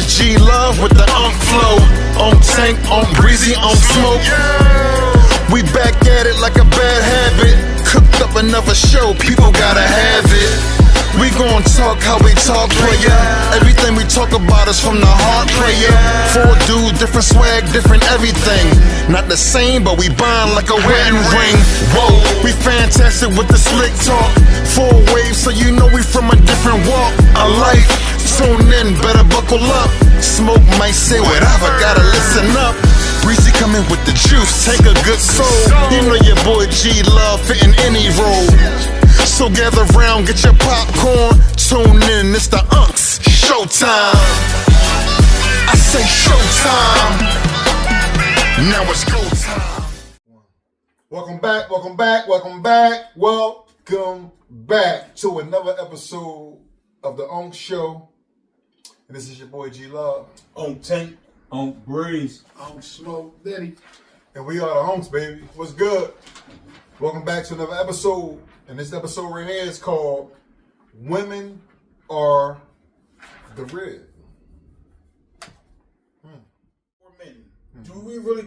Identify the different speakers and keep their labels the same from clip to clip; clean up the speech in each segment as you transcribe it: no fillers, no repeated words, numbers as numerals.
Speaker 1: boys G Love with the flow. On Tank, on Breezy, on Smoke. We back at it like a bad habit. Cooked up another show, people gotta have it. We gon' talk how we talk, player. Everything we talk about is from the heart, player. Four dudes, different swag, different everything. Not the same, but we bond like a wedding ring. Whoa, we fantastic with the slick talk. Four waves, so you know we from a different walk of life. Tune in, better buckle up. Smoke might say whatever, gotta listen up. Breezy coming with the juice, take a good soul. You know your boy G Love fitting any role. So gather round, get your popcorn. Tune in, it's the Unks Showtime. I say showtime. Now it's go time.
Speaker 2: Welcome back, welcome back, welcome back, welcome back to another episode of the Unks Show. And this is your boy G Love.
Speaker 3: On Tank.
Speaker 4: On Breeze.
Speaker 3: On Smoke Diddy.
Speaker 2: And we are the Unks, baby. What's good? Welcome back to another episode. And this episode right here is called Women Are the Red.
Speaker 3: For men,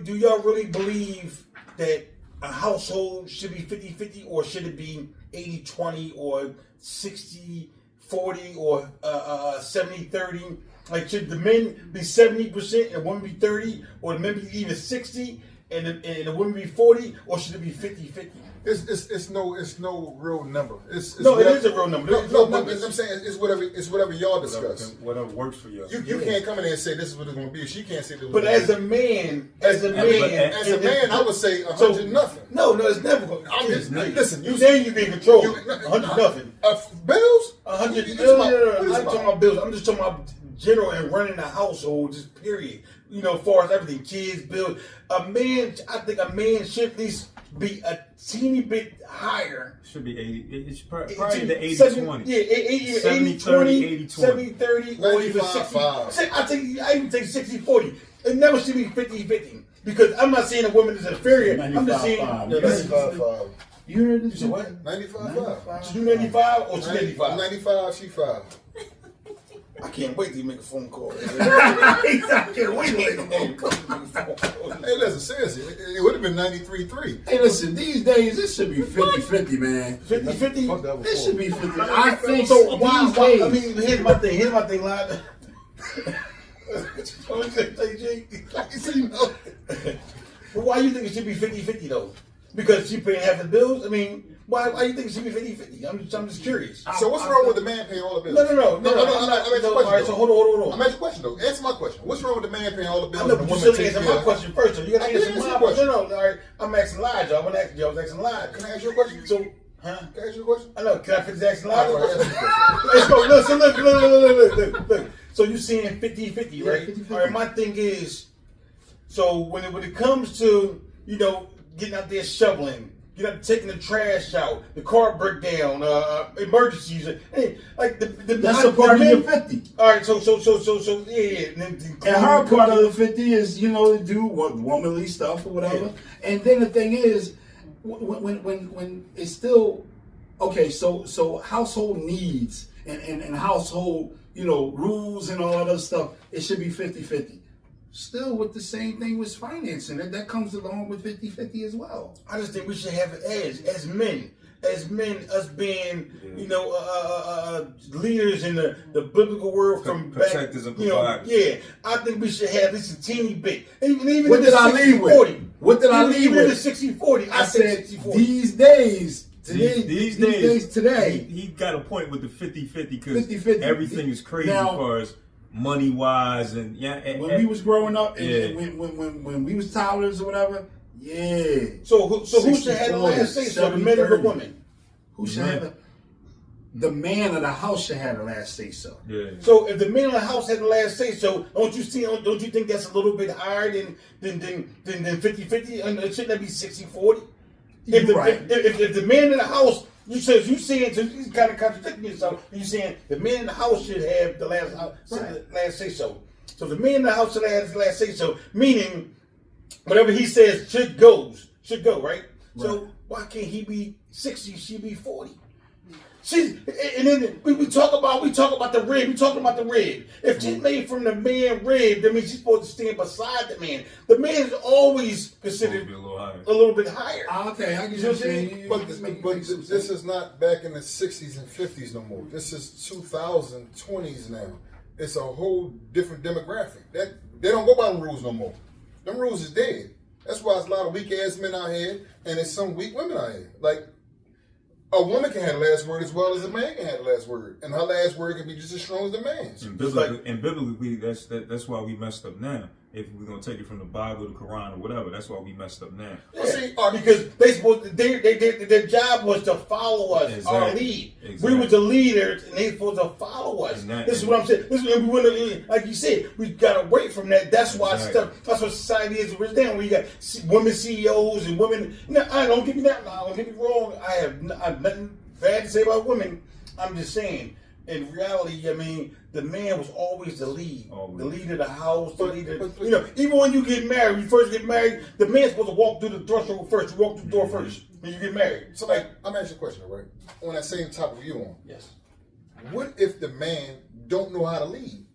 Speaker 3: do y'all really believe that a household should be 50-50 or should it be 80-20 or 60-40 or 70-30? Like, should the men be 70% and women be 30, or the men be even 60 and the women be 40, or should it be 50-50?
Speaker 2: It's no real number.
Speaker 3: It is a real number.
Speaker 2: No, I'm saying it's whatever y'all discuss.
Speaker 4: Whatever works for you.
Speaker 2: You can't come in there and say this is what it's going to be. She can't say this.
Speaker 3: But as a man,
Speaker 2: I would say 100 nothing.
Speaker 3: No, it's never going.
Speaker 2: Listen.
Speaker 3: You saying you be in control? 100 nothing.
Speaker 2: Bills?
Speaker 3: 100. No, I'm not talking about bills. I'm just talking about general and running a household, just period. You know, as far as everything, kids, bills. I think a man should at least be a teeny bit higher.
Speaker 4: Should be 80. It's probably the 80-20.
Speaker 3: Yeah, 80-20, 70-30, or even 60. I even take 60-40. It never should be 50-50. Because I'm not saying a woman is inferior. I'm just saying
Speaker 2: 95-5.
Speaker 3: You heard this? What?
Speaker 2: 95-5.
Speaker 3: You 95 or 95?
Speaker 2: 95, she 5.
Speaker 3: I can't wait to make a phone call. I can't wait to make a phone call.
Speaker 2: Hey, listen, seriously, it would have been 93-3.
Speaker 5: Hey, listen, these days, this should be 50-50, man.
Speaker 3: 50-50?
Speaker 5: This should be 50. I think
Speaker 3: so.
Speaker 5: why?
Speaker 3: I mean, here's my thing, lad. Why you think it should be 50-50 though? Because she paying half the bills? I mean, why you think it should be 50-50? I'm just curious.
Speaker 2: So what's wrong with the man paying all the bills?
Speaker 3: No. All right, so hold on.
Speaker 2: I'm asking a question though. Answer my question. What's wrong with the man paying all the bills?
Speaker 3: I know, but you still answer my question first. So you gotta answer my question. No. All right, I'm asking live, y'all. I was asking live.
Speaker 2: Can I ask you a question?
Speaker 3: So,
Speaker 2: Can I ask you a question?
Speaker 3: I know. Can I finish asking live?
Speaker 2: Let's
Speaker 3: go. Look. So you saying 50-50, right?
Speaker 2: 50-50.
Speaker 3: All right. My thing is, so when it comes to getting out there shoveling, taking the trash out, the car breakdown, emergencies, like
Speaker 5: that's a part of your 50.
Speaker 3: All right, so yeah.
Speaker 5: And her part of the 50 is do womanly stuff or whatever. Yeah. And then the thing is, when it's still okay, so household needs and household rules and all that other stuff, it should be 50-50. Still with the same thing with financing. That comes along with 50-50 as well.
Speaker 3: I just think we should have an edge as men. Us being, leaders in the biblical world from
Speaker 4: protectors and providers.
Speaker 3: Yeah, I think we should have at least a teeny bit. Even
Speaker 5: what did I leave with? What did I leave with?
Speaker 3: 60-40.
Speaker 5: I said 60-40. These days. Today,
Speaker 4: he got a point with the 50-50 because everything is crazy as far as money wise and
Speaker 5: when we was growing up and when we was toddlers or whatever,
Speaker 3: So who should have the last say so, the men or the women?
Speaker 5: Who should have the man of the house should have the last say so.
Speaker 4: Yeah.
Speaker 3: So if the man of the house had the last say so, don't you think that's a little bit higher than 50-50? And shouldn't that be 60-40? If the man in the house, you saying so you kind of contradicting yourself. You saying the man in the house should have the last say so. So the man in the house should have the last say so, meaning whatever he says should go, right? So why can't he be 60? She be 40. And then we talk about the rib. We talking about the rib. If she's made from the man rib, that means she's supposed to stand beside the man. The man is always considered
Speaker 4: a little higher.
Speaker 3: A little bit higher.
Speaker 5: Okay, I can
Speaker 3: You know what I'm saying?
Speaker 2: But this is not back in the 60s and 50s no more. This is 2020s now. It's a whole different demographic. They don't go by the rules no more. Them rules is dead. That's why there's a lot of weak ass men out here, and there's some weak women out here. Like, a woman can have the last word as well as a man can have the last word, and her last word can be just as strong as the man's.
Speaker 4: And biblically, that's why we messed up now. If we're gonna take it from the Bible, the Quran, or whatever, that's why we messed up now.
Speaker 3: Yeah. See, because their job was to follow us, our lead. Exactly. We were the leaders, and they supposed to follow us. This is what I'm saying. This is when we went to, like you said, we got away from that. That's why stuff. That's what society is right now. We got women CEOs and women. No, I don't get me that. Don't get me wrong. I have nothing bad to say about women. I'm just saying. In reality, I mean, the man was always the lead. The lead of the house, the leader. You know, even when you get married, when you first get married, the man's supposed to walk through the threshold first. You walk through the door first when you get married.
Speaker 2: So, like, I'm asking you a question, right? On that same topic you on.
Speaker 3: Yes.
Speaker 2: What if the man don't know how to lead?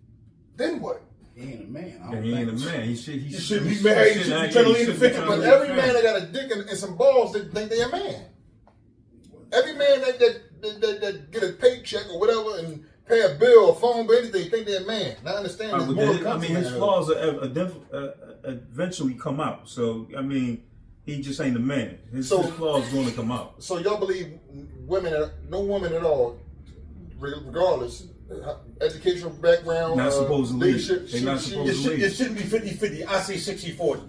Speaker 2: Then what?
Speaker 5: He ain't a man.
Speaker 4: He ain't a man. He
Speaker 3: shouldn't be married. He shouldn't be trying to lead the family.
Speaker 2: But every man that got a dick and some balls, they think they're a man. Every man that get a paycheck or whatever and pay a bill or phone bill, anything, think they're a man. Now I understand.
Speaker 4: His flaws will eventually come out. So I mean, he just ain't a man. His flaws going to come out.
Speaker 2: So y'all believe no woman at all, regardless, educational background,
Speaker 4: not supposed to lead.
Speaker 2: Leadership,
Speaker 4: They're not supposed to lead.
Speaker 3: It shouldn't be 50-50. I say 60-40.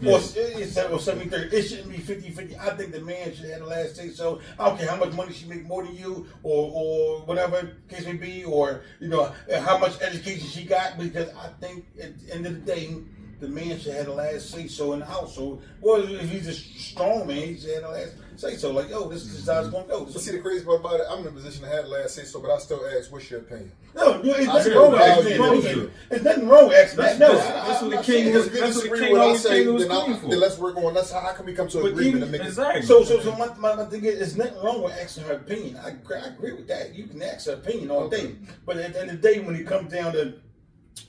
Speaker 3: Or 70-30. It shouldn't be 50-50. I think the man should have the last say so. I don't care how much money she make more than you or whatever case may be, or you know, how much education she got, because I think at the end of the day, the man should have the last say so in the household. Well, if he's a strong man, he should have the last say so. Like, yo, this is how it's going to go.
Speaker 2: But see, the crazy part about it, I'm in a position to have the last say so, but I still ask, what's your opinion?
Speaker 3: No, it's nothing wrong with asking that. There's nothing wrong with asking that. No,
Speaker 4: that's what the king was. That's what the king always say.
Speaker 2: Then let's work on. How can we come to an agreement and make
Speaker 4: exactly.
Speaker 3: So my thing is, there's nothing wrong with asking her opinion. I agree with that. You can ask her opinion all day, but at the end of the day, when it comes down to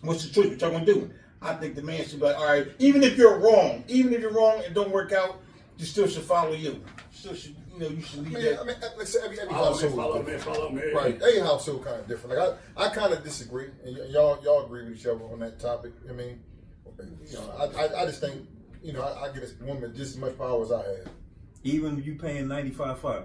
Speaker 3: what's the choice, what y'all gonna do? I think the man should be like, all right, even if you're wrong and it don't work out, you still should follow you. Still should, you should leave that.
Speaker 2: I mean, like I said, every household,
Speaker 5: follow me.
Speaker 2: Right? Every household kind of different. Like I kind of disagree, and y'all agree with each other on that topic. I mean, I just think, I get a woman just as much power as I have.
Speaker 4: Even you paying 95.5.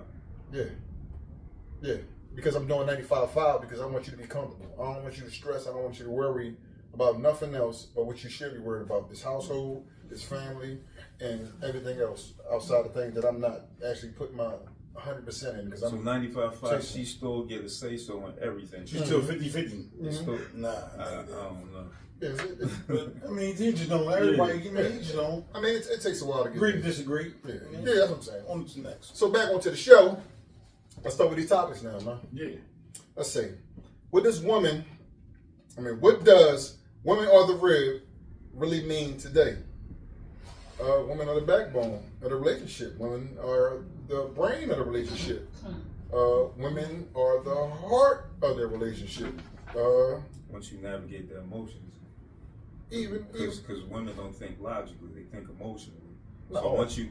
Speaker 2: Yeah. Because I'm doing 95.5 because I want you to be comfortable. I don't want you to stress. I don't want you to worry about nothing else but what you should be worried about: this household, this family, and everything else outside of things that I'm not actually putting my 100% in. Because
Speaker 4: so 95.5, she still get a say so on everything.
Speaker 3: She's still 50-50.
Speaker 4: Nah, I don't know.
Speaker 2: Yeah,
Speaker 3: I mean, you just don't. Everybody, you just don't.
Speaker 2: I mean, it takes a while to get
Speaker 3: agree to disagree.
Speaker 2: Yeah, that's what I'm saying.
Speaker 3: On to next.
Speaker 2: So back onto the show. Let's start with these topics now, man.
Speaker 5: Yeah.
Speaker 2: Let's see. What does women are the rib really mean today? Women are the backbone of the relationship. Women are the brain of the relationship. Women are the heart of their relationship.
Speaker 4: Once you navigate their emotions.
Speaker 2: Even
Speaker 4: because women don't think logically, they think emotionally.
Speaker 2: No.
Speaker 4: So once you,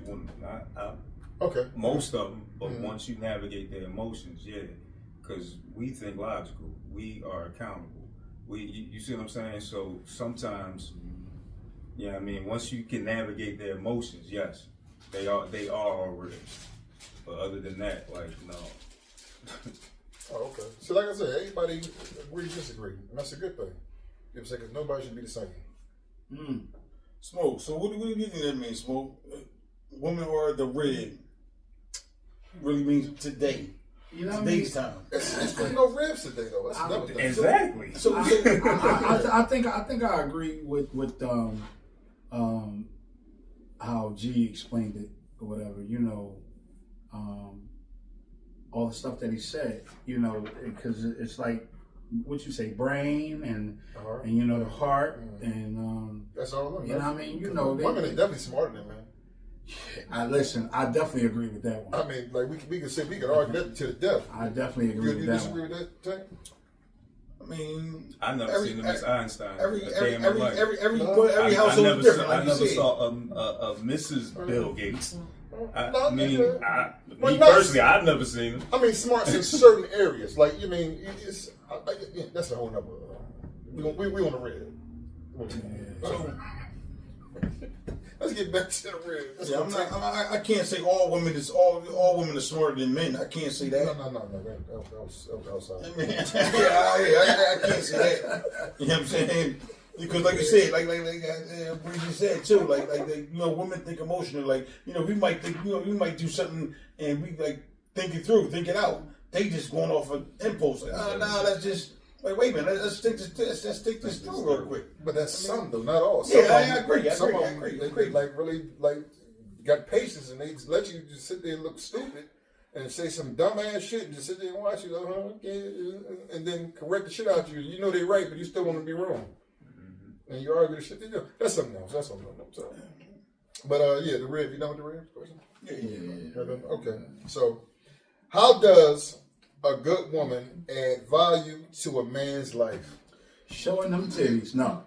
Speaker 2: okay,
Speaker 4: most of them, but once you navigate their emotions, because we think logical, we are accountable. You see what I'm saying? So sometimes, I mean, once you can navigate their emotions, yes, they are already. But other than that, like, no.
Speaker 2: Oh, okay. So like I said, everybody agree, disagree, and that's a good thing. You know what I'm saying? Because nobody should be the same.
Speaker 3: Smoke. So what do you think that means, Smoke? Women are the rib. Really means today. Today's time.
Speaker 2: It's no ribs today though. That's another thing.
Speaker 4: Exactly.
Speaker 3: So
Speaker 5: I think I agree with how G explained it or whatever. All the stuff that he said. Because it's like what you say, brain and the heart and
Speaker 2: that's all.
Speaker 5: I mean,
Speaker 2: women are definitely smarter than men.
Speaker 5: I definitely agree with that one.
Speaker 2: I mean, like we could argue that to the death.
Speaker 5: I definitely agree
Speaker 2: You
Speaker 5: with that
Speaker 2: disagree
Speaker 5: one.
Speaker 2: with that, Tank?
Speaker 3: I mean,
Speaker 4: I never seen him as Einstein.
Speaker 3: every
Speaker 4: a day in my life.
Speaker 3: household is different.
Speaker 4: I
Speaker 3: Like
Speaker 4: never
Speaker 3: you said.
Speaker 4: saw a Mrs. Bill Gates.
Speaker 2: No,
Speaker 4: Me
Speaker 2: Well, not-
Speaker 4: personally, I've never seen him.
Speaker 2: I mean, smarts in certain areas. Like, you mean, that's a whole nother. We on the red. So, let's get back to the red. Let's
Speaker 3: Yeah,
Speaker 2: go
Speaker 3: I'm
Speaker 2: take-
Speaker 3: not, I can't say all women are smarter than men. I can't say that.
Speaker 2: No. That was outside.
Speaker 3: I mean, I can't say that. You know what I'm saying? Because like you said, like Breezy said too, like women think emotional. Like, we might think, we might do something and we like think it out. They just going off of impulse. Like, let's just wait a minute, let's think this through real quick.
Speaker 2: But that's some though, not all.
Speaker 3: Yeah,
Speaker 2: Some
Speaker 3: I
Speaker 2: of them-
Speaker 3: agree,
Speaker 2: Some of
Speaker 3: I
Speaker 2: them,
Speaker 3: agree.
Speaker 2: they like really like got patience and they just let you just sit there and look stupid and say some dumb ass shit and just sit there and watch you, like, and then correct the shit out you. You know they're right, but you still want to be wrong. And you argue the shit they do. That's something else. That's something else. So. But the red. You done with the red question?
Speaker 3: Yeah.
Speaker 2: Okay. So, how does a good woman add value to a man's life?
Speaker 5: Showing them titties. No.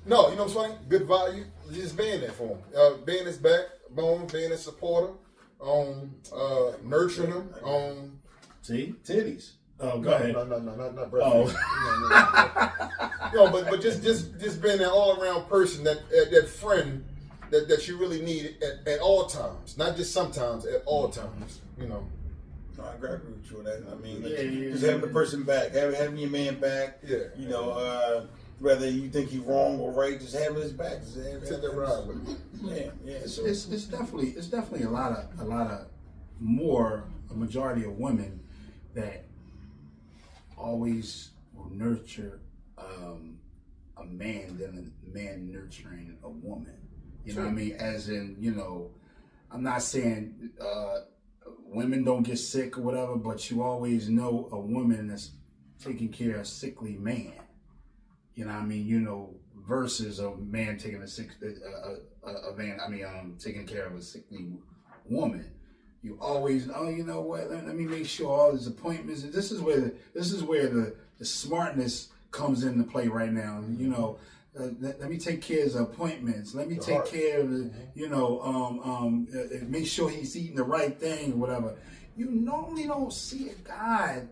Speaker 2: No, you know what's funny? Good value. Just being there for him. Being his backbone, being his supporter, nurturing him,
Speaker 5: See? Titties. Oh, go ahead.
Speaker 2: No, not breastfeeding. But just being an all around person, that friend that you really need at all times, not just sometimes, at all times.
Speaker 3: No, I agree with you on that. I mean,
Speaker 5: Yeah.
Speaker 3: just having the person back, having your man back.
Speaker 2: Yeah.
Speaker 3: Whether you think he's wrong or right, just having his back. Just
Speaker 2: Take that ride with him.
Speaker 3: Yeah. So
Speaker 5: It's definitely a lot of more, a majority of women that always will nurture a man than a man nurturing a woman. You know what I mean? As in, I'm not saying women don't get sick or whatever, but you always know a woman that's taking care of a sickly man. You know what I mean? Versus a man taking taking care of a sickly woman. You always, you know what? Let me make sure all these appointments. And this is where the smartness comes into play right now. Let me take care of the appointments. Let me take care of make sure he's eating the right thing or whatever. You normally don't see a guy,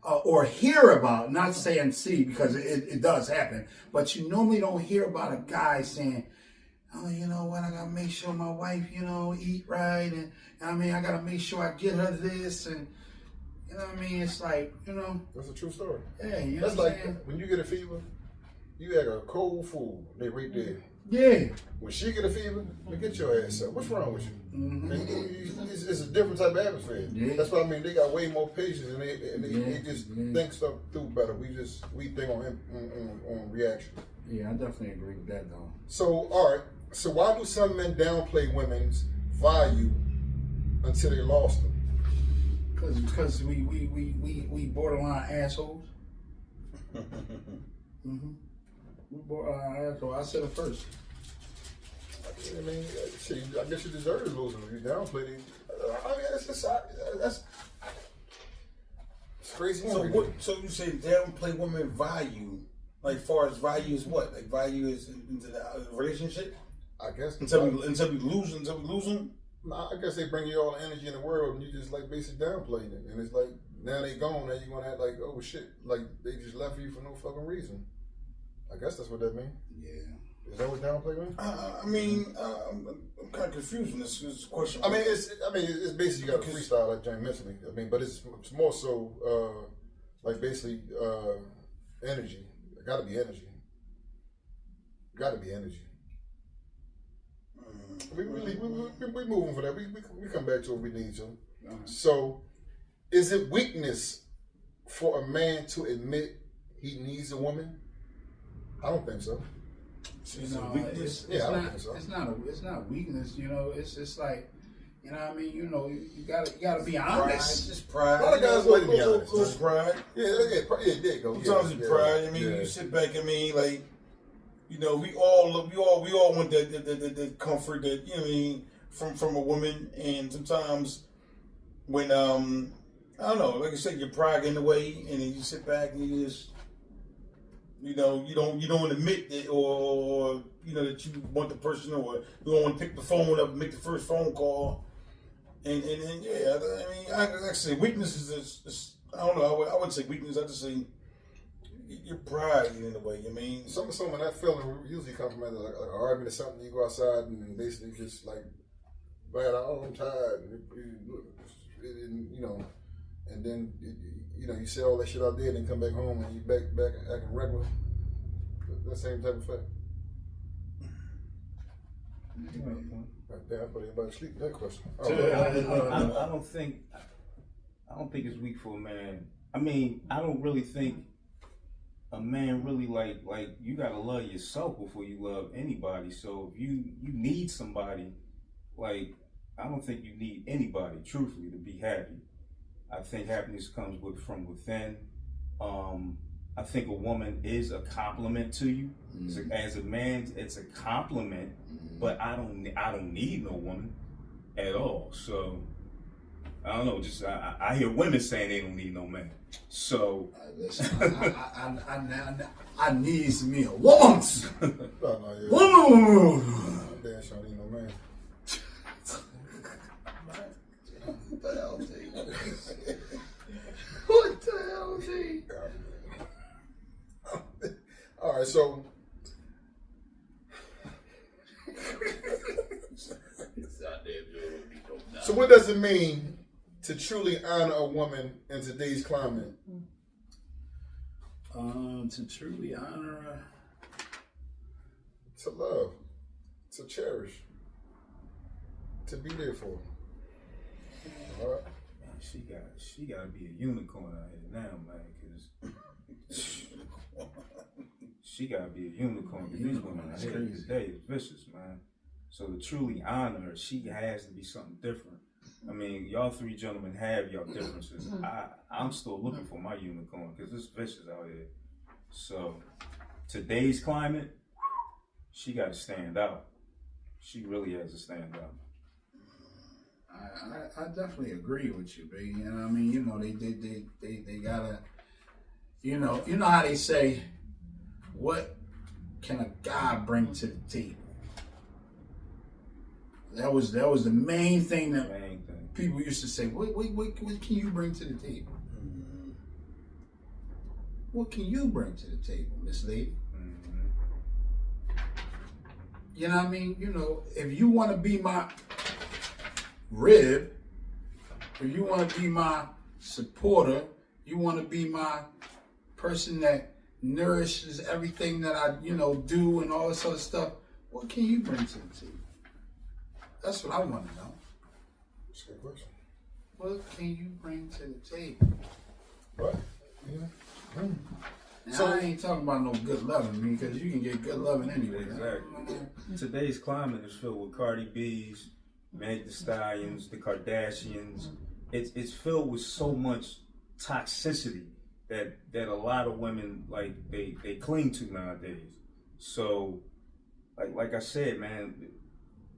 Speaker 5: or hear about. Not saying see, because it does happen, but you normally don't hear about a guy saying, "Oh, you know what? I gotta make sure my wife, eat right, and I gotta make sure I get her this, and It's like,
Speaker 2: That's a true story.
Speaker 5: yeah,
Speaker 2: That's like when you get a fever, you had a cold fool. They right there.
Speaker 5: yeah,
Speaker 2: When she get a fever, they get your ass up. What's wrong with you?
Speaker 5: mm-hmm.
Speaker 2: It's a different type of atmosphere.
Speaker 5: Yeah.
Speaker 2: That's what I mean. They got way more patience and they just think stuff through better. We think on reaction.
Speaker 5: Yeah, I definitely agree with that though.
Speaker 2: So all right. So why do some men downplay women's value until they lost them?
Speaker 5: Because we borderline assholes. Mm-hmm. We borderline assholes. I said it first.
Speaker 2: I mean, shit, I guess you deserve to lose them if you downplay them. I mean, that's crazy.
Speaker 3: So you say downplay women value, like far as value is what? Like value is into the relationship?
Speaker 2: I guess
Speaker 3: Until we lose them?
Speaker 2: I guess they bring you all the energy in the world and you just like basically downplaying it. And it's like, now they gone, now you're gonna act like, oh shit, like they just left you for no fucking reason. I guess that's what that means.
Speaker 5: Yeah.
Speaker 2: Is that what downplay means?
Speaker 3: I'm kind of confused in this question.
Speaker 2: I mean, it's basically you got to freestyle that joint mentally. I mean, but it's more so like basically energy. It got to be energy. Got to be energy. We moving for that. We come back to what we need to. So, is it weakness for a man to admit he needs a woman? I don't think so.
Speaker 3: Weakness?
Speaker 2: I don't think so.
Speaker 5: It's not weakness. It's like, you gotta be honest.
Speaker 3: Just pride.
Speaker 2: A lot of guys like to be honest.
Speaker 3: Little pride.
Speaker 2: Yeah, there you go.
Speaker 3: Sometimes it's pride. I mean,
Speaker 2: yeah.
Speaker 3: you sit back. I mean, like You know, we all want the comfort that, you know what I mean, from a woman. And sometimes when I don't know, like I said, your pride get in the way, and then you sit back and you just, you know, you don't admit it, or you know that you want the person, or you don't want to pick the phone up and make the first phone call. And yeah, I mean, like I say, weakness is I don't know. I wouldn't say weakness. I just say your pride get in the way. I mean,
Speaker 2: Some of that feeling usually comes from like an argument or something. You go outside and basically just like, man, I'm tired, and you know, and then you know you say all that shit out there, and then come back home and you back acting regular. That same type of effect. Right there, I put everybody to sleep. That question.
Speaker 4: I don't think it's weak for a man. I mean, I don't really think a man really like you gotta love yourself before you love anybody. So if you need somebody, like I don't think you need anybody, truthfully, to be happy. I think happiness comes from within. I think a woman is a compliment to you. So as a man, it's a compliment, but I don't need no woman at all. So I don't know. Just I hear women saying they don't need no man. So
Speaker 5: Listen, I need me a woman.
Speaker 2: Yeah.
Speaker 5: Woman.
Speaker 2: Damn sure ain't no man.
Speaker 5: What the hell, T? What the hell, T?
Speaker 2: All right, so what does it mean to truly honor a woman in today's climate?
Speaker 5: To truly honor her.
Speaker 2: To love, to cherish, to be there for her. All right.
Speaker 4: man, she got to be a unicorn out here now, man, because she got to be a unicorn. Because these women out here today is vicious, man. So to truly honor her, she has to be something different. I mean, y'all three gentlemen have y'all differences. I'm still looking for my unicorn because it's vicious out here. So today's climate, she got to stand out. She really has to stand out.
Speaker 5: I definitely agree with you, baby. And I mean, you know, they gotta, you know how they say, what can a guy bring to the table? That was the main thing that people used to say. What can you bring to the table? Mm-hmm. What can you bring to the table, Miss Lady? Mm-hmm. You know what I mean? You know, if you want to be my rib, if you want to be my supporter, you want to be my person that nourishes everything that I, you know, do and all this other stuff, what can you bring to the table? That's what I want to know.
Speaker 2: That's a good question.
Speaker 5: What can you bring to the table?
Speaker 2: Right. Yeah.
Speaker 5: Now, so I ain't talking about no good loving, because you can get good loving anyway.
Speaker 4: Exactly. Today's climate is filled with Cardi B's, Meg Thee Stallions, the Kardashians. It's filled with so much toxicity that a lot of women like they cling to nowadays. So like I said, man,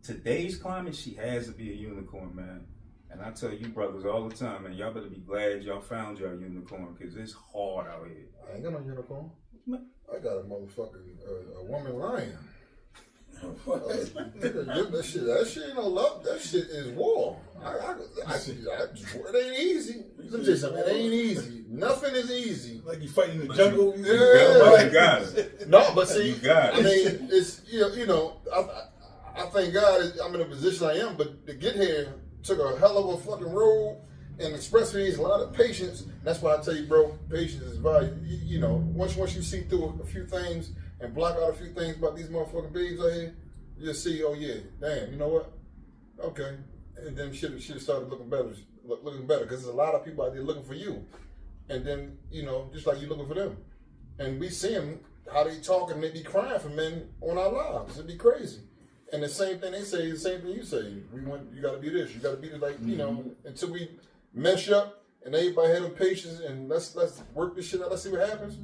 Speaker 4: today's climate, she has to be a unicorn, man. And I tell you brothers all the time, man, y'all better be glad y'all found your unicorn, because it's hard out here.
Speaker 2: I ain't got no unicorn. I got a motherfucking a woman lion. That shit ain't no love. That shit is war. It ain't easy. Let me tell you something. It ain't easy. Nothing is easy.
Speaker 3: Like you fighting in the jungle.
Speaker 4: You got it.
Speaker 2: No, but see,
Speaker 4: you got it.
Speaker 2: I mean, it's you know, I thank God I'm in the position I am, but to get here took a hell of a fucking road, and expressway is a lot of patience. That's why I tell you, bro, patience is valuable. You know, once you see through a few things and block out a few things about these motherfucking babes out here, you just see, oh yeah, damn, you know what? Okay, and then shit started looking better, because there's a lot of people out there looking for you, and then you know, just like you looking for them, and we see them how they talk and they be crying for men on our lives. It'd be crazy. And the same thing they say, the same thing you say. You got to be this, you got to be this, like you know, until we mesh up and everybody had them patience and let's work this shit out. Let's see what happens.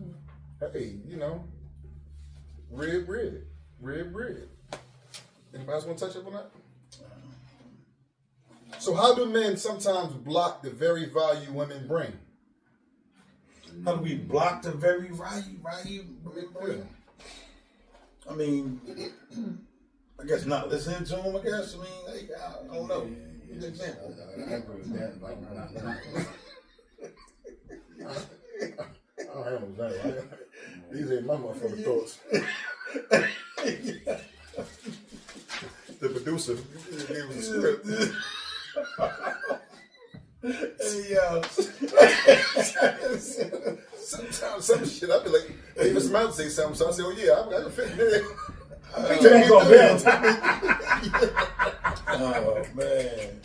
Speaker 2: Hey, you know, Red bread. Anybody else want to touch up on that? So how do men sometimes block the very value women bring?
Speaker 3: How do we block the very value women bring? I mean, I guess not listening to them. I guess. I mean, like, I don't know. Give an example.
Speaker 5: I agree with that. Like,
Speaker 2: I don't handle that. Right? These ain't my motherfucking thoughts. The producer gave us the script.
Speaker 3: Hey, yo.
Speaker 2: Sometimes some shit I be like, hey, Mr. Mountain say something, so I say, oh yeah, I can fit in there.
Speaker 3: Oh man.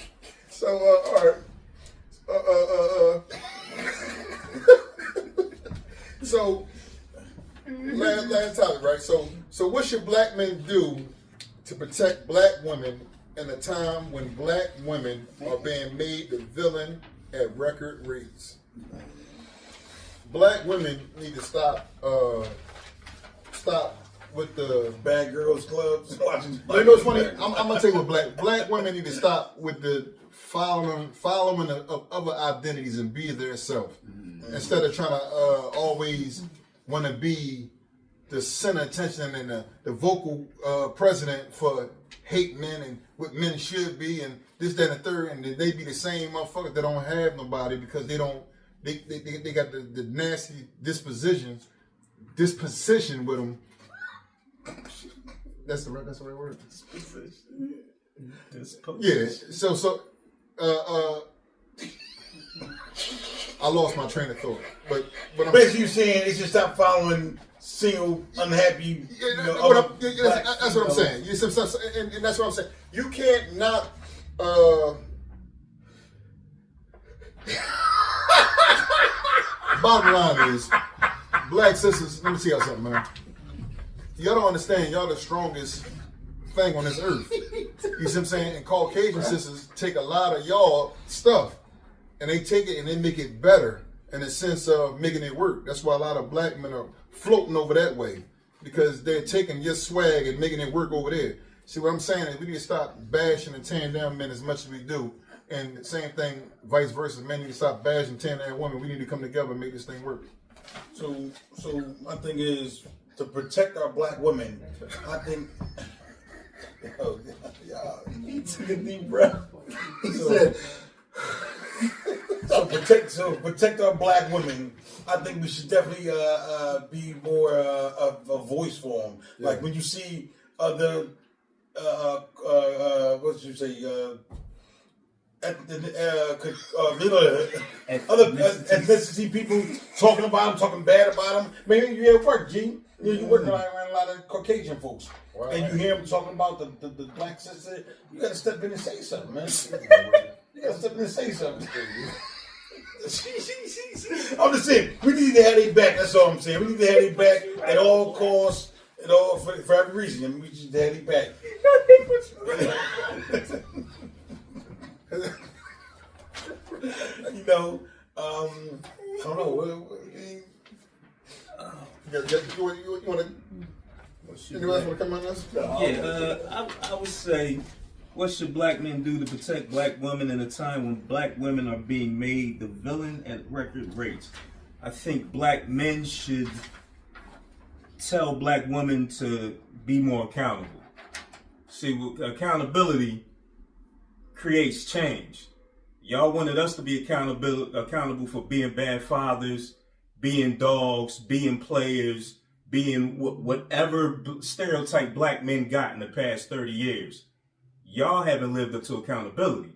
Speaker 2: So all right. So last topic, right? So what should black men do to protect black women in a time when black women are being made the villain at record rates? Black women need to stop with the
Speaker 3: Bad girls clubs. Watching.
Speaker 2: You know what's funny? I'm gonna tell you what black women need to stop with the following of other identities and be their self instead of trying to always want to be the center of attention and the vocal president for hate men and what men should be and this, that, and the third, and they be the same motherfuckers that don't have nobody because they got the nasty disposition with them. That's the right word.
Speaker 4: Disposition.
Speaker 2: Yeah. So I lost my train of thought. But I'm
Speaker 3: basically, you're saying it's just stop following single, unhappy.
Speaker 2: that's what I'm saying. And that's what I'm saying. You can't not. Bottom line is, black sisters. Let me tell y'all something, man. Y'all don't understand. Y'all the strongest thing on this earth. You see what I'm saying? And Caucasian sisters take a lot of y'all stuff, and they take it and they make it better in the sense of making it work. That's why a lot of black men are floating over that way because they're taking your swag and making it work over there. See what I'm saying is we need to stop bashing and tearing down men as much as we do. And the same thing, vice versa. Men need to stop bashing and tearing down women. We need to come together and make this thing work.
Speaker 3: So my thing is to protect our black women. I think.
Speaker 5: he took a deep breath. He said,
Speaker 3: So protect our black women. I think we should definitely be more of a voice for them. Yeah. Like when you see other what should you say other ethnicity people talking about them, talking bad about them. Maybe you at work, G. You working around a lot of Caucasian folks, wow. And you hear them talking about the black sister. You gotta step in and say something, man. You gotta step in and say something. I'm just saying, we need to have their back. That's all I'm saying. We need to have their back at all costs, at all for every reason. I mean, we just have their back. You know, I don't know.
Speaker 2: You want to? Anyone else want to come on this?
Speaker 4: Yeah, I would say, what should black men do to protect black women in a time when black women are being made the villain at record rates? I think black men should tell black women to be more accountable. See, accountability creates change. Y'all wanted us to be accountable for being bad fathers, being dogs, being players, being whatever stereotype black men got in the past 30 years. Y'all haven't lived up to accountability.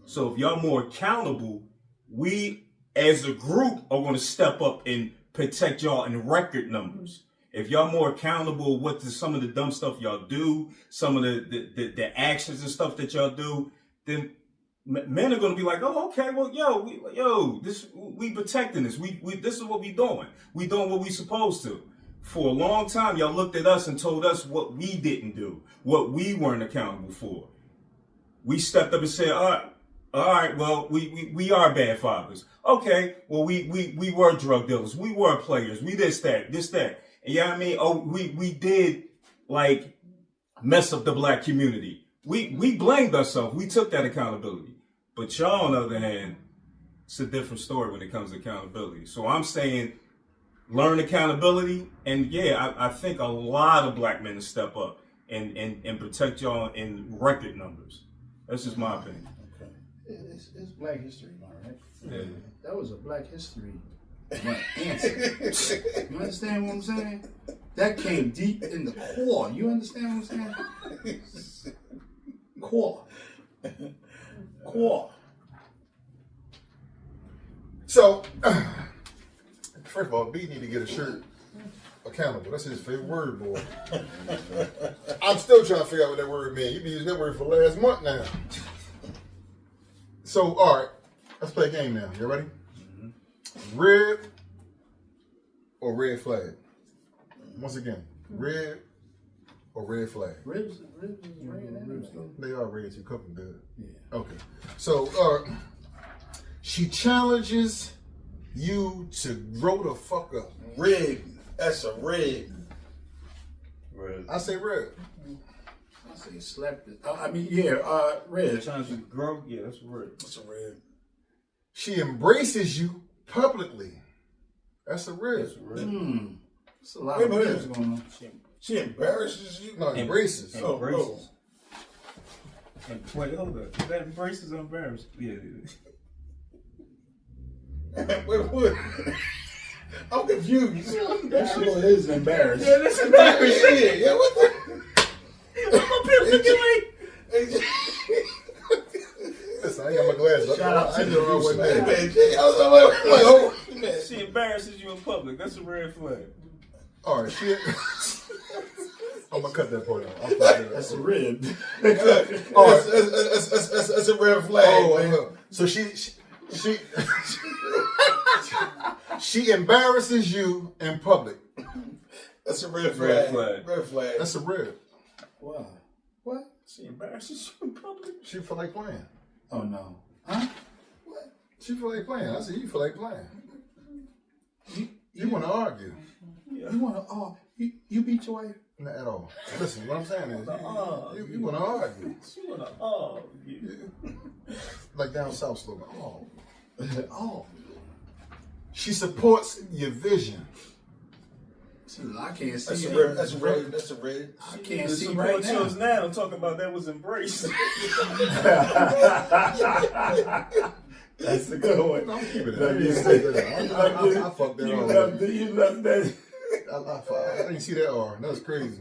Speaker 4: So if y'all more accountable, we as a group are going to step up and protect y'all in record numbers. If y'all more accountable with some of the dumb stuff y'all do, some of the actions and stuff that y'all do, then men are going to be like, oh, okay, well, we protecting this. We this is what we doing. We doing what we supposed to. For a long time, y'all looked at us and told us what we didn't do, what we weren't accountable for. We stepped up and said, all right, well, we are bad fathers. Okay, well, we were drug dealers. We were players. We this, that. You know what I mean? Oh, we did like mess up the black community. We blamed ourselves. We took that accountability. But y'all, on the other hand, it's a different story when it comes to accountability. So I'm saying learn accountability, and yeah, I think a lot of black men to step up and protect y'all in record numbers. That's just my opinion.
Speaker 5: Okay. It's Black History Month, right?
Speaker 4: Yeah.
Speaker 5: That was a Black History Month answer. You understand what I'm saying? That came deep in the core. You understand what I'm saying? Core. Core.
Speaker 2: So, first of all, B need to get a shirt. Accountable. That's his favorite word, boy. I'm still trying to figure out what that word means. You've been using that word for the last month now. So, all right, let's play a game now. You ready? Mm-hmm. Red or red flag? Once again, red or red flag?
Speaker 5: Ribs is red anyway.
Speaker 2: They are red. You cook them good.
Speaker 5: Yeah.
Speaker 2: Okay. So, she challenges you to grow the fuck up.
Speaker 3: Red. That's a red.
Speaker 4: Red.
Speaker 2: I say red.
Speaker 5: I say slapped it. I mean, yeah, red.
Speaker 4: Challenge you to grow. Yeah, that's red.
Speaker 3: That's a red.
Speaker 2: She embraces you publicly. That's a red.
Speaker 4: That's red.
Speaker 5: It's a lot of ribs going on.
Speaker 3: She embarrasses you.
Speaker 2: No, embraces.
Speaker 4: Embraces. And wait, hold up. That embraces or embarrassed? Yeah.
Speaker 3: Wait. I'm confused.
Speaker 5: That sure is embarrassing.
Speaker 3: Yeah, that's embarrassing. Yeah, what the?
Speaker 4: I'm up here looking like.
Speaker 2: Listen, I ain't got my glasses.
Speaker 5: Shout out to
Speaker 2: I
Speaker 5: the
Speaker 2: know I wasn't
Speaker 3: Hey,
Speaker 2: there.
Speaker 3: man, Jay, I was like, man.
Speaker 4: She embarrasses you in public. That's a red flag.
Speaker 2: All right, she. I'm gonna cut that part out. I'll cut that.
Speaker 5: That's a rib.
Speaker 2: All right.
Speaker 3: That's a red flag.
Speaker 2: Oh,
Speaker 3: man.
Speaker 2: so she embarrasses you in public.
Speaker 3: That's a red
Speaker 4: Red
Speaker 3: flag.
Speaker 4: flag.
Speaker 3: Red flag.
Speaker 2: That's a red.
Speaker 5: Wow. What?
Speaker 4: She embarrasses you in public.
Speaker 2: She feel like playing.
Speaker 5: Oh no. Huh?
Speaker 2: She feel like playing. I said you feel like playing. You want to argue?
Speaker 5: You want to? You beat your wife?
Speaker 2: Not at all. Listen, what I'm saying is you want to argue.
Speaker 4: She wanna
Speaker 2: Like down south slogan. Oh.
Speaker 5: Oh.
Speaker 2: She supports your vision.
Speaker 5: See, I can't see
Speaker 3: That's a
Speaker 5: it.
Speaker 3: red. That's a red. That's a red.
Speaker 5: I can't
Speaker 4: The
Speaker 5: see
Speaker 4: support
Speaker 5: right now.
Speaker 4: shows now. I'm talking about that was embraced.
Speaker 5: That's a good one.
Speaker 2: I'm keeping it.
Speaker 5: No,
Speaker 2: I fucked that
Speaker 5: You
Speaker 2: all.
Speaker 5: left that.
Speaker 2: I didn't see that R. That was crazy.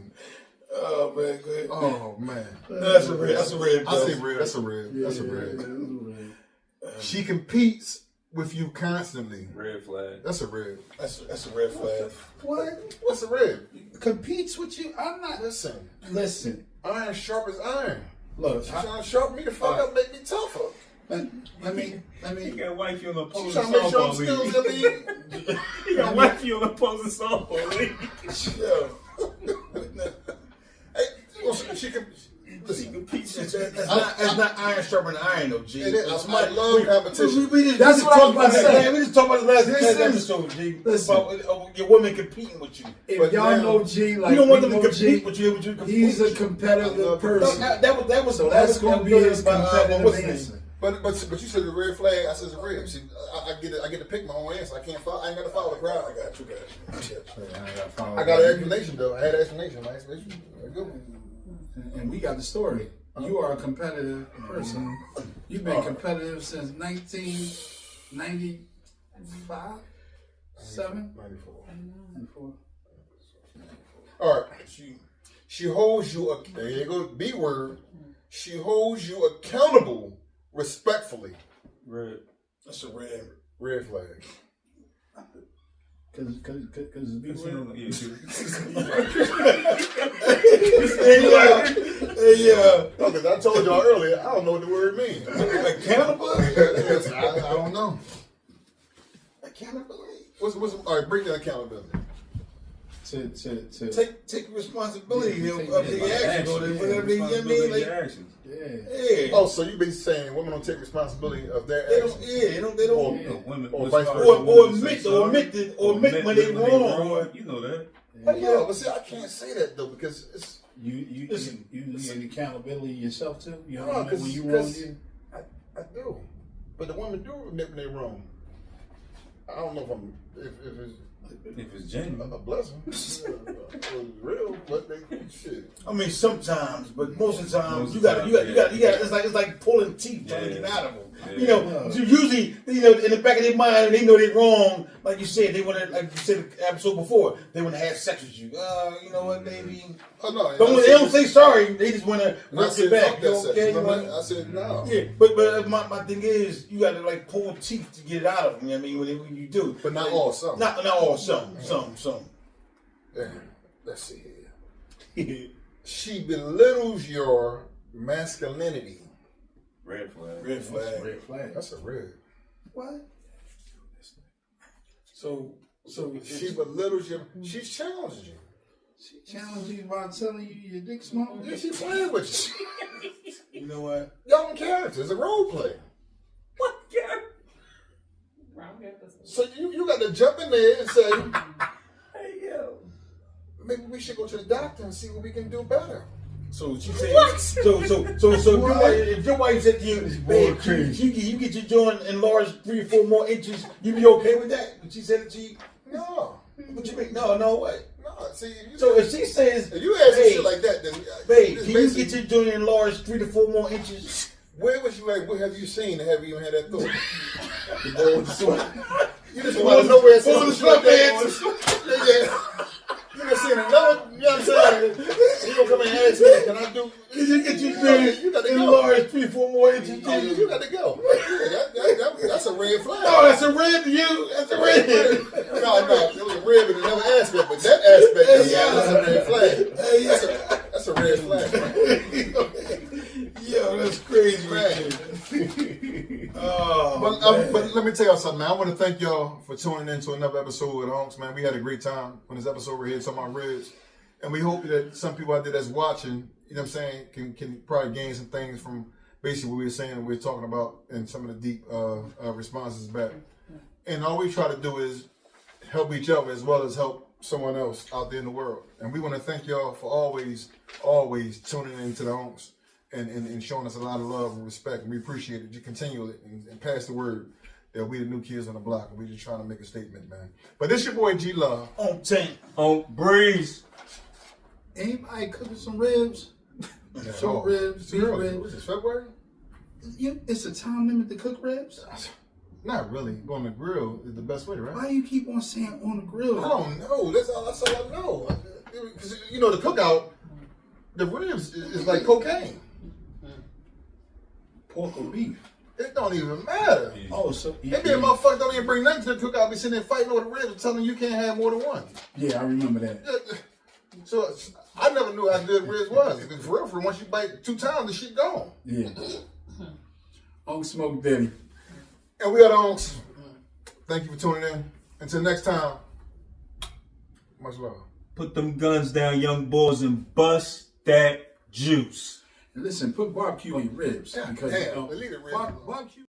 Speaker 3: Oh man, good.
Speaker 2: Oh man.
Speaker 3: That's a red. That's a red.
Speaker 2: I say red. That's a red. That's a red. She competes with you constantly.
Speaker 4: Red flag.
Speaker 2: That's a red.
Speaker 3: That's a red flag.
Speaker 2: What? What's a red?
Speaker 5: Competes with you? I'm not.
Speaker 2: Listen. Iron sharp as iron.
Speaker 5: Look,
Speaker 2: She's trying to sharpen me the fuck up, make me tougher.
Speaker 5: let me.
Speaker 4: You got wife you on the
Speaker 2: She's
Speaker 4: opposing
Speaker 2: trying to make sure I'm
Speaker 4: softball
Speaker 2: still in
Speaker 4: league.
Speaker 2: the league.
Speaker 4: You got wife you on the opposing softball league.
Speaker 2: Hey, she can.
Speaker 4: She
Speaker 2: Listen.
Speaker 4: competes with
Speaker 3: That's not iron sharpening iron though, G.
Speaker 2: It is. I love competition.
Speaker 5: That's what I was about to say.
Speaker 3: We just talked about this last
Speaker 5: This is-
Speaker 3: episode, G.
Speaker 5: listen.
Speaker 3: About your women competing with you.
Speaker 5: If
Speaker 2: But
Speaker 5: y'all
Speaker 2: now-
Speaker 5: know G, like
Speaker 3: You don't want
Speaker 5: we
Speaker 3: them to
Speaker 5: know
Speaker 3: compete
Speaker 5: G,
Speaker 3: with you. But you compete.
Speaker 5: he's a
Speaker 3: with you.
Speaker 5: competitive person.
Speaker 3: That was.
Speaker 5: So that's going to be his competitive
Speaker 3: what's his name?
Speaker 5: answer.
Speaker 2: But you said the red flag. I said it's a red. See, I get to pick my own answer. I can't follow. I ain't got to follow the crowd.
Speaker 3: I got you.
Speaker 2: I got an explanation though. I had an explanation. My explanation. Very good.
Speaker 5: And we got the story. You are a competitive person. You've been competitive since 1995, 7,
Speaker 2: 94.
Speaker 5: 94.
Speaker 2: All right. She holds you. There you go. B word. She holds you accountable respectfully.
Speaker 4: red.
Speaker 3: That's a red.
Speaker 2: Red flag.
Speaker 5: Because it's B word.
Speaker 4: Yeah,
Speaker 3: Hey,
Speaker 2: No, because I told y'all earlier, I don't know what the word means.
Speaker 3: accountable.
Speaker 2: I don't know.
Speaker 3: Accountability.
Speaker 2: What's all right? Break down accountability.
Speaker 5: To
Speaker 3: Take responsibility of
Speaker 5: Take
Speaker 3: the actions or whatever. You know what I mean? Like,
Speaker 4: actions.
Speaker 5: yeah.
Speaker 3: yeah.
Speaker 2: Oh, so you basically saying women don't take responsibility of their
Speaker 3: They
Speaker 2: actions?
Speaker 3: don't. Yeah. They don't.
Speaker 4: Women,
Speaker 2: Or
Speaker 4: as
Speaker 2: vice
Speaker 4: far
Speaker 2: versa.
Speaker 4: as women say
Speaker 3: Or admit when they
Speaker 4: when
Speaker 3: wrong.
Speaker 4: You know that.
Speaker 2: But yeah, but see, I can't say that though because it's
Speaker 5: You need accountability yourself too. You know
Speaker 2: no,
Speaker 5: what I mean? When you wrong,
Speaker 2: I do, but the women do admit when they wrong. I don't know if
Speaker 4: If it's genuine.
Speaker 2: a blessing, was real, but they shit.
Speaker 3: I mean, sometimes, but most of the time,
Speaker 4: Most
Speaker 3: you
Speaker 4: of
Speaker 3: got
Speaker 4: the
Speaker 3: to.
Speaker 4: time,
Speaker 3: It's like pulling teeth trying to
Speaker 4: Yeah.
Speaker 3: get out of them.
Speaker 4: Yeah.
Speaker 3: You know, so usually, in the back of their mind, they know they're wrong. Like you said, they want to, like you said the episode before, they want to have sex with you. You know what, baby?
Speaker 2: Oh no,
Speaker 3: They don't say sorry. They just want to
Speaker 2: I
Speaker 3: rip
Speaker 2: said,
Speaker 3: your back.
Speaker 2: fuck
Speaker 3: You
Speaker 2: that sex.
Speaker 3: okay?
Speaker 2: You know what I mean?
Speaker 3: You
Speaker 2: I said no.
Speaker 3: yeah, but my thing is, you got to like pull teeth to get it out of them. You know what I mean? When you do,
Speaker 2: But not all, some.
Speaker 3: Not all. Some.
Speaker 2: Yeah. Let's see here. She belittles your masculinity.
Speaker 4: Red flag.
Speaker 3: Red flag.
Speaker 5: red flag.
Speaker 2: That's a red.
Speaker 3: What? So
Speaker 2: She belittles your. She's challenging you.
Speaker 5: She challenged you by telling you your dick small.
Speaker 2: Yeah, she playing with you.
Speaker 3: you know what?
Speaker 2: Y'all in character. It's a role play.
Speaker 4: What? Yeah.
Speaker 2: So you got to jump in there and say,
Speaker 4: Hey, yo.
Speaker 2: maybe we should go to the doctor and see what we can do better.
Speaker 3: So she said. So if your wife said to you, babe, you get your joint enlarged 3 or 4 more inches, you be okay with that? But she said it to you.
Speaker 2: No.
Speaker 3: What you mean? No way.
Speaker 2: No. See,
Speaker 3: So if she says,
Speaker 2: if you ask
Speaker 3: hey,
Speaker 2: shit like that, then
Speaker 3: babe,
Speaker 2: it's
Speaker 3: can you
Speaker 2: basically-
Speaker 3: get your joint enlarged 3 to 4 more inches?
Speaker 2: Where was you at? What have you seen? Have you even had that thought?
Speaker 3: The boy with the sweat.
Speaker 2: You just want to know where it's
Speaker 3: Full of sweatpants.
Speaker 2: Yeah. You done seen another, you know what I'm saying? You gonna come and ask me, can I do?
Speaker 3: Can you get your
Speaker 2: You got
Speaker 3: joint
Speaker 2: to go.
Speaker 3: enlarged 3 or 4 more inches?
Speaker 2: Oh, you got to go. Yeah, that's a red flag.
Speaker 3: No, that's a red to you. That's a red.
Speaker 2: No, it was a red in another aspect, but that aspect, that's a red flag. That's a red flag.
Speaker 3: Yo, that's crazy.
Speaker 2: Man.
Speaker 3: Oh,
Speaker 2: But let me tell y'all something, man. I want to thank y'all for tuning in to another episode of Honks, man. We had a great time on this episode. We're here talking about ribs. And we hope that some people out there that's watching, you know what I'm saying, can probably gain some things from basically what we were saying and we're talking about and some of the deep responses back. And all we try to do is help each other as well as help someone else out there in the world. And we want to thank y'all for always tuning into the Honks and showing us a lot of love and respect. And we appreciate it. You continue it and pass the word that we the new kids on the block. And we just trying to make a statement, man. But this your boy G Love.
Speaker 3: on tank.
Speaker 4: On Breeze.
Speaker 5: Anybody cooking some ribs? Short ribs, beef
Speaker 2: What's
Speaker 5: ribs.
Speaker 2: this, February?
Speaker 5: It's a time limit to cook ribs.
Speaker 2: Not really. On the grill is the best way, right?
Speaker 5: Why you keep on saying on the grill?
Speaker 2: I don't know. That's all I know. Because, you know, the cookout, the ribs is like cocaine.
Speaker 5: Pork or beef?
Speaker 2: It don't even matter.
Speaker 5: Oh, so
Speaker 2: They be a motherfucker don't even bring nothing to the cookout. Be sitting there fighting over the ribs and telling you can't have more than one.
Speaker 5: yeah, I remember that.
Speaker 2: So I never knew how good ribs was. Because for real, once you bite 2 times, the shit gone.
Speaker 5: Yeah. Uncle Smoke Daddy.
Speaker 2: And we are the Honks. Thank you for tuning in. Until next time, much love.
Speaker 4: Put them guns down, young boys, and bust that juice.
Speaker 5: And listen, put barbecue on your ribs because
Speaker 2: Damn, leave the ribs alone.
Speaker 5: barbecue.